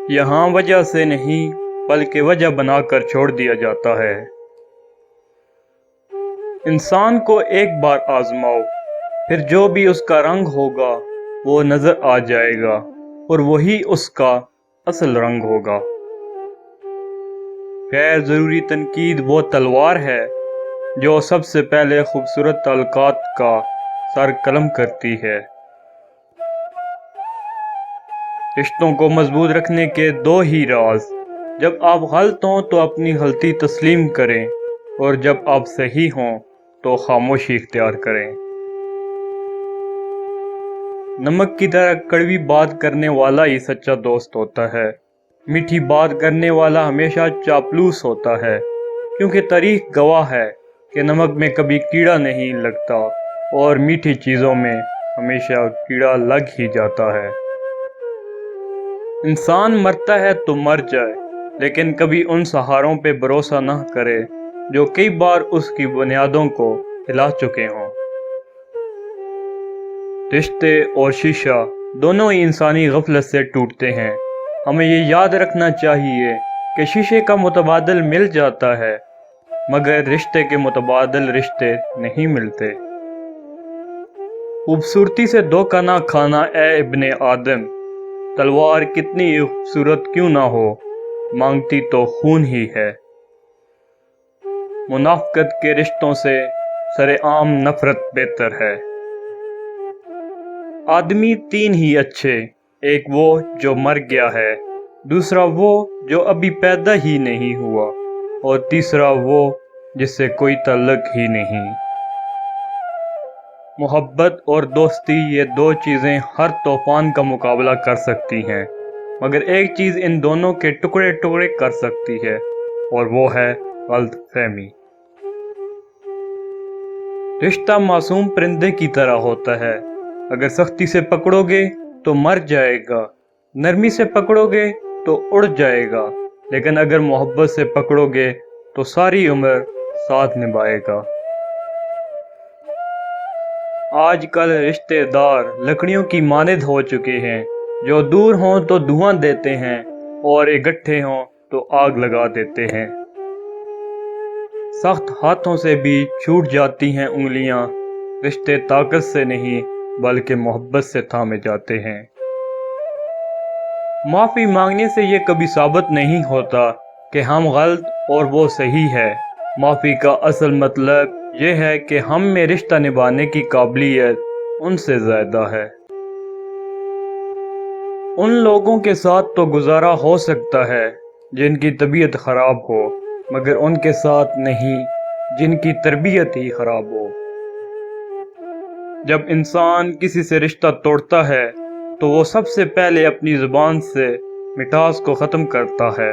यहाँ वजह से नहीं बल्कि वजह बनाकर छोड़ दिया जाता है। इंसान को एक बार आजमाओ, फिर जो भी उसका रंग होगा वो नजर आ जाएगा और वही उसका असल रंग होगा। गैर ज़रूरी तनकीद वो तलवार है जो सबसे पहले खूबसूरत ताल्लुकात का सर कलम करती है। रिश्तों को मजबूत रखने के दो ही राज, जब आप गलत हों तो अपनी गलती तस्लीम करें और जब आप सही हों तो खामोशी इख्तियार करें। नमक की तरह कड़वी बात करने वाला ही सच्चा दोस्त होता है। मीठी बात करने वाला हमेशा चापलूस होता है, क्योंकि तारीख गवाह है कि नमक में कभी कीड़ा नहीं लगता और मीठी चीज़ों में हमेशा कीड़ा लग ही जाता है। इंसान मरता है तो मर जाए, लेकिन कभी उन सहारों पे भरोसा न करे जो कई बार उसकी बुनियादों को हिला चुके हों। रिश्ते और शीशा दोनों ही इंसानी गफलत से टूटते हैं। हमें ये याद रखना चाहिए कि शीशे का मुतबादल मिल जाता है, मगर रिश्ते के मुतबादल रिश्ते नहीं मिलते। खूबसूरती से धोखा ना खाना ए इब्ने आदम, तलवार कितनी खूबसूरत क्यों ना हो, मांगती तो खून ही है। मुनाफकत के रिश्तों से सरेआम नफरत बेहतर है। आदमी तीन ही अच्छे, एक वो जो मर गया है, दूसरा वो जो अभी पैदा ही नहीं हुआ और तीसरा वो जिससे कोई ताल्लुक ही नहीं। मोहब्बत और दोस्ती ये दो चीज़ें हर तूफान का मुकाबला कर सकती हैं, मगर एक चीज़ इन दोनों के टुकड़े टुकड़े कर सकती है और वो है गलतफहमी। रिश्ता मासूम परिंदे की तरह होता है, अगर सख्ती से पकड़ोगे तो मर जाएगा, नरमी से पकड़ोगे तो उड़ जाएगा, लेकिन अगर मोहब्बत से पकड़ोगे तो सारी उम्र साथ निभाएगा। आजकल रिश्तेदार लकड़ियों की मानद हो चुके हैं, जो दूर हों तो धुआं देते हैं और इकट्ठे हों तो आग लगा देते हैं। सख्त हाथों से भी छूट जाती हैं उंगलियां, रिश्ते ताकत से नहीं बल्कि मोहब्बत से थामे जाते हैं। माफ़ी मांगने से ये कभी साबित नहीं होता कि हम गलत और वो सही है। माफ़ी का असल मतलब ये है कि हम में रिश्ता निभाने की काबिलियत उनसे ज़्यादा है। उन लोगों के साथ तो गुजारा हो सकता है जिनकी तबीयत ख़राब हो, मगर उनके साथ नहीं जिनकी तरबियत ही ख़राब हो। जब इंसान किसी से रिश्ता तोड़ता है तो वो सबसे पहले अपनी ज़ुबान से मिठास को ख़त्म करता है।